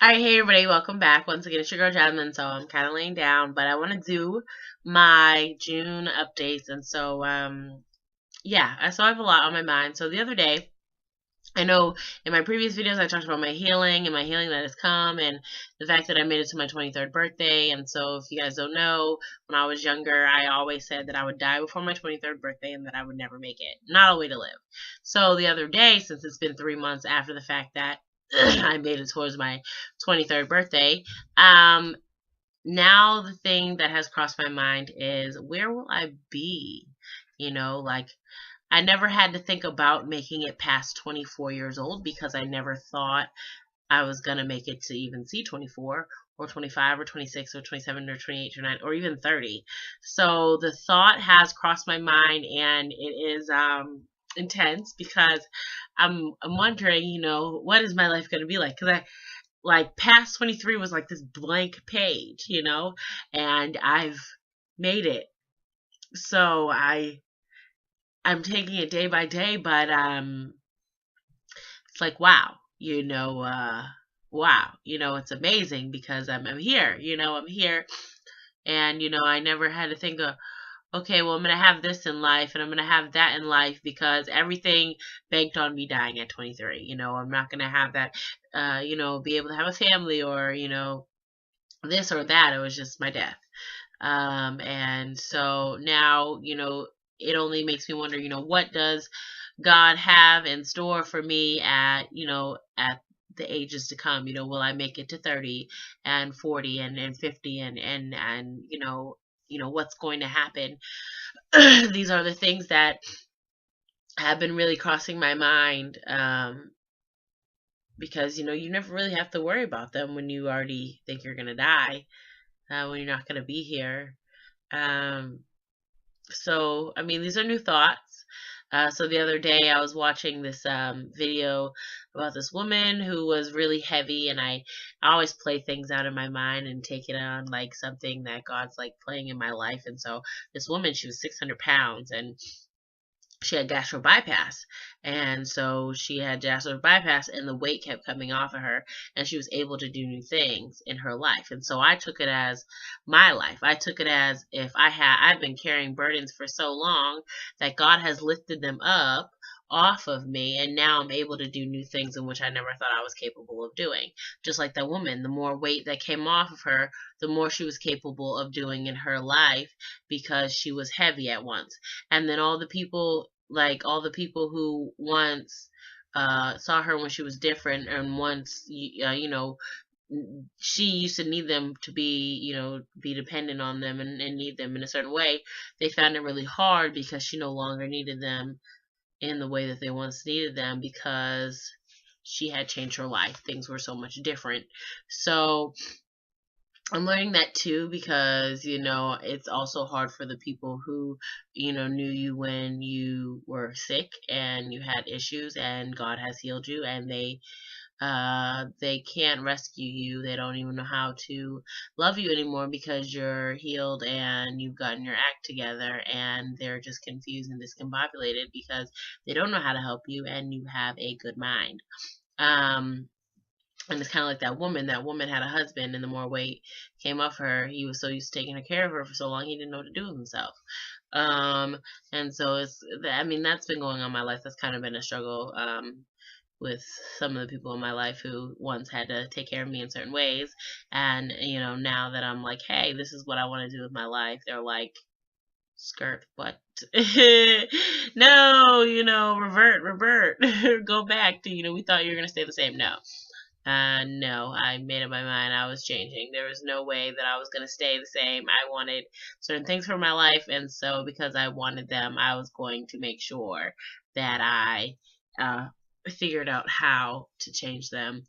Alright, hey everybody, welcome back. Once again, it's your girl Jasmine, so I'm kind of laying down, but I want to do my June updates, and so I have a lot on my mind. So the other day, I know in my previous videos I talked about my healing and my healing that has come, and the fact that I made it to my 23rd birthday. And so if you guys don't know, when I was younger, I always said that I would die before my 23rd birthday and that I would never make it. Not a way to live. So the other day, since it's been 3 months after the fact that I made it towards my 23rd birthday, now the thing that has crossed my mind is, where will I be? Like, I never had to think about making it past 24 years old because I never thought I was going to make it to even see 24 or 25 or 26 or 27 or 28 or 9 or even 30. So the thought has crossed my mind, and it is intense because I'm wondering, what is my life going to be like? Because past 23 was like this blank page, and I've made it. So I'm taking it day by day, but it's like, wow, it's amazing because I'm here, I'm here. And I never had to think of, okay, well, I'm going to have this in life and I'm going to have that in life because everything banked on me dying at 23. I'm not going to have that, be able to have a family or, this or that. It was just my death. And so now, it only makes me wonder, what does God have in store for me at the ages to come? Will I make it to 30 and 40 and 50 and what's going to happen? These are the things that have been really crossing my mind, because you never really have to worry about them when you already think you're gonna die, when you're not gonna be here. So I mean, these are new thoughts. So the other day I was watching this video about this woman who was really heavy, and I always play things out in my mind and take it on like something that God's like playing in my life. And so this woman, she was 600 pounds, and she had gastric bypass. And so she had gastric bypass, and the weight kept coming off of her, and she was able to do new things in her life. And so I took it as my life. I took it as, if I've been carrying burdens for so long that God has lifted them up off of me, and now I'm able to do new things in which I never thought I was capable of doing. Just like that woman, the more weight that came off of her, the more she was capable of doing in her life because she was heavy at once. And then all the people who once saw her when she was different, and once she used to need them to be dependent on them and need them in a certain way, they found it really hard because she no longer needed them in the way that they once needed them, because she had changed her life. Things were so much different. So I'm learning that too, because it's also hard for the people who knew you when you were sick and you had issues, and God has healed you, and they can't rescue you. They don't even know how to love you anymore because you're healed and you've gotten your act together, and they're just confused and discombobulated because they don't know how to help you, and you have a good mind. And it's kind of like that woman. That woman had a husband, and the more weight came off her, he was so used to taking care of her for so long, he didn't know what to do with himself. And so that's been going on in my life. That's kind of been a struggle, with some of the people in my life who once had to take care of me in certain ways. And, now that I'm like, hey, this is what I want to do with my life, they're like, skirt, what? No, revert, go back to, we thought you were going to stay the same. No, I made up my mind. I was changing. There was no way that I was going to stay the same. I wanted certain things for my life, and so because I wanted them, I was going to make sure that I figured out how to change them,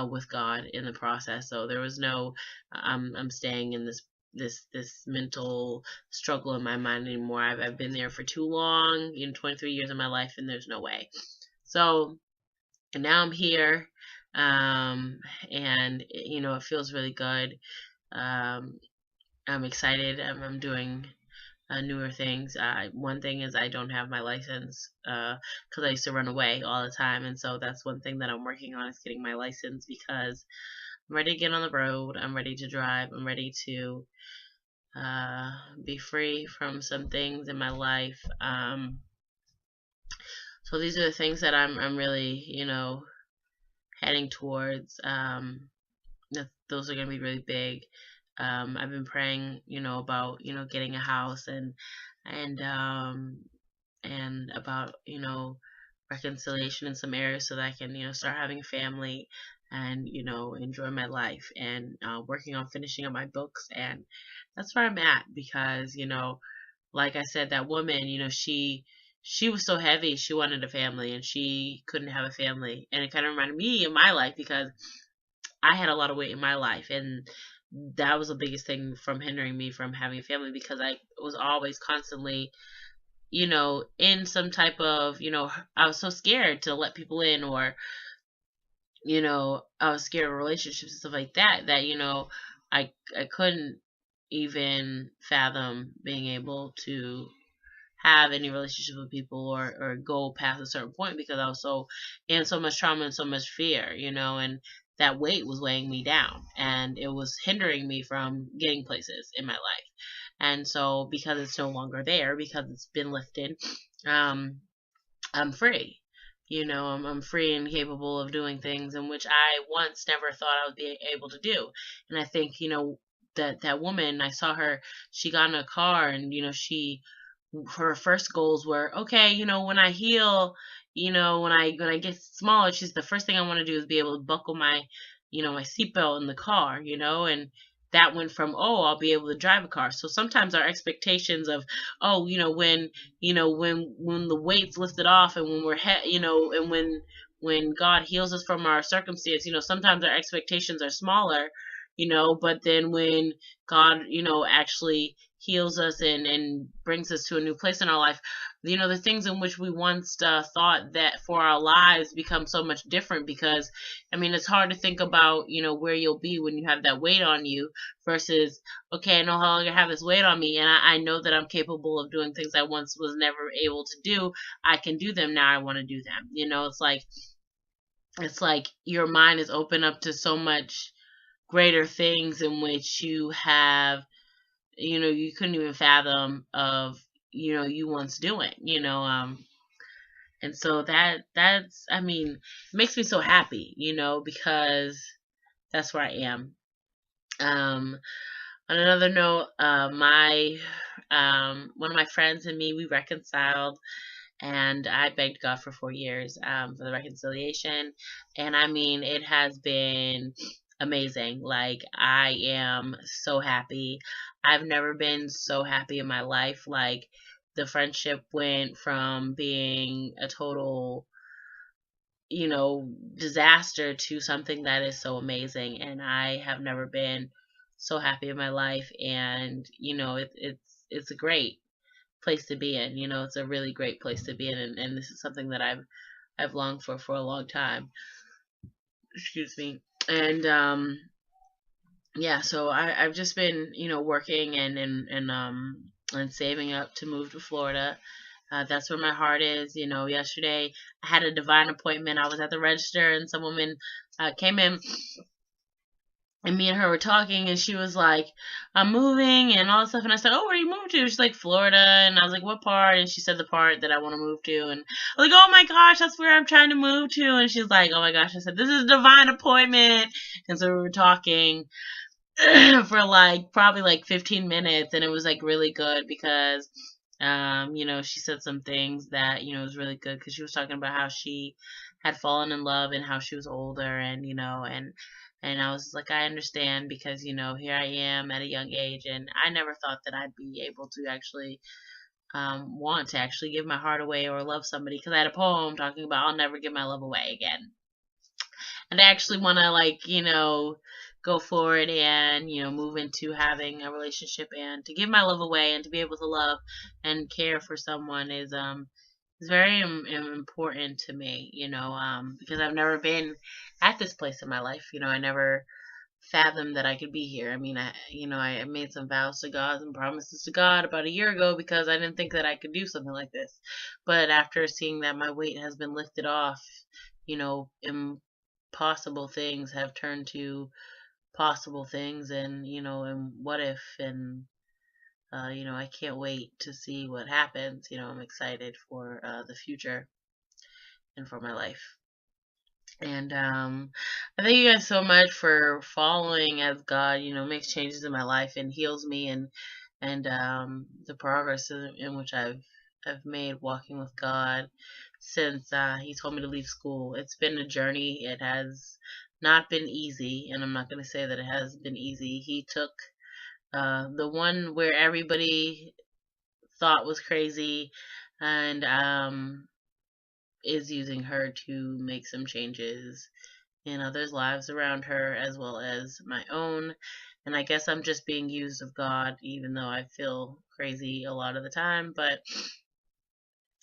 with God in the process. So there was no, I'm staying in this mental struggle in my mind anymore. I've been there for too long, 23 years of my life, and there's no way. So, and now I'm here. And it feels really good. I'm excited. I'm doing newer things. One thing is, I don't have my license because I used to run away all the time, and so that's one thing that I'm working on, is getting my license, because I'm ready to get on the road. I'm ready to drive. I'm ready to be free from some things in my life. So these are the things that I'm really, heading towards. Those are going to be really big. I've been praying, about, getting a house and about, reconciliation in some areas so that I can, start having a family and, enjoy my life and working on finishing up my books. And that's where I'm at because, like I said, that woman, she was so heavy. She wanted a family and she couldn't have a family. And it kind of reminded me of my life because I had a lot of weight in my life, and that was the biggest thing from hindering me from having a family because I was always constantly, in some type of, I was so scared to let people in, or, I was scared of relationships and stuff like that, I couldn't even fathom being able to have any relationship with people or go past a certain point because I was so in so much trauma and so much fear, and that weight was weighing me down and it was hindering me from getting places in my life. And so because it's no longer there, because it's been lifted, I'm free. I'm free and capable of doing things in which I once never thought I would be able to do. And I think, that woman, I saw her, she got in a car and, her first goals were, okay, when I heal, when I get smaller, she's the first thing I want to do is be able to buckle my, my seatbelt in the car, and that went from, oh, I'll be able to drive a car. So sometimes our expectations of, oh, when the weight's lifted off and when and when God heals us from our circumstance, sometimes our expectations are smaller, but then when God, actually heals us and brings us to a new place in our life, the things in which we once thought that for our lives become so much different because, it's hard to think about, where you'll be when you have that weight on you versus, okay, I no longer have this weight on me and I know that I'm capable of doing things I once was never able to do. I can do them now. I want to do them. It's like your mind is open up to so much greater things in which you have, you couldn't even fathom of, you once doing, and so that's, it makes me so happy, because that's where I am. On another note, one of my friends and me, we reconciled, and I begged God for 4 years for the reconciliation. And it has been amazing. Like, I am so happy. I've never been so happy in my life. Like, the friendship went from being a total, disaster to something that is so amazing. And I have never been so happy in my life. And, it's a great place to be in. It's a really great place to be in, and this is something that I've longed for a long time. Excuse me. And yeah, so I've just been, working and saving up to move to Florida. That's where my heart is. Yesterday I had a divine appointment. I was at the register and some woman came in and me and her were talking, and she was like, I'm moving and all this stuff. And I said, oh, where are you moving to? She's like, Florida. And I was like, what part? And she said the part that I want to move to. And I was like, oh my gosh, that's where I'm trying to move to. And she's like, oh my gosh. I said, this is a divine appointment. And so we were talking for probably 15 minutes. And it was really good because, she said some things that, was really good because she was talking about how she had fallen in love and how she was older and I was like, I understand because, here I am at a young age, and I never thought that I'd be able to actually want to actually give my heart away or love somebody because I had a poem talking about I'll never give my love away again. And I actually want to, go forward and, move into having a relationship and to give my love away and to be able to love and care for someone is very important to me, because I've never been at this place in my life. I never fathomed that I could be here. I made some vows to God and promises to God about a year ago because I didn't think that I could do something like this. But after seeing that my weight has been lifted off, impossible things have turned to possible things, and and what if, and I can't wait to see what happens. I'm excited for the future and for my life. And I thank you guys so much for following as God, makes changes in my life and heals me, and the progress in which I've made walking with God since He told me to leave school. It's been a journey. It has not been easy, and I'm not going to say that it has been easy. He took the one where everybody thought was crazy, and is using her to make some changes in others' lives around her as well as my own. And I guess I'm just being used of God, even though I feel crazy a lot of the time. But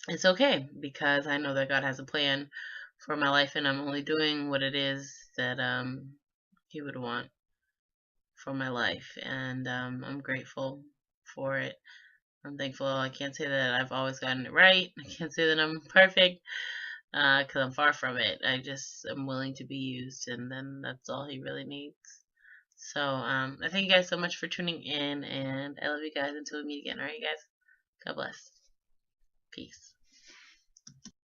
it's okay because I know that God has a plan for my life, and I'm only doing what it is that He would want for my life. And I'm grateful for it. I'm thankful. I can't say that I've always gotten it right. I can't say that I'm perfect because I'm far from it. I just am willing to be used, and then that's all He really needs. So I thank you guys so much for tuning in, and I love you guys until we meet again. All right, guys. God bless. Peace.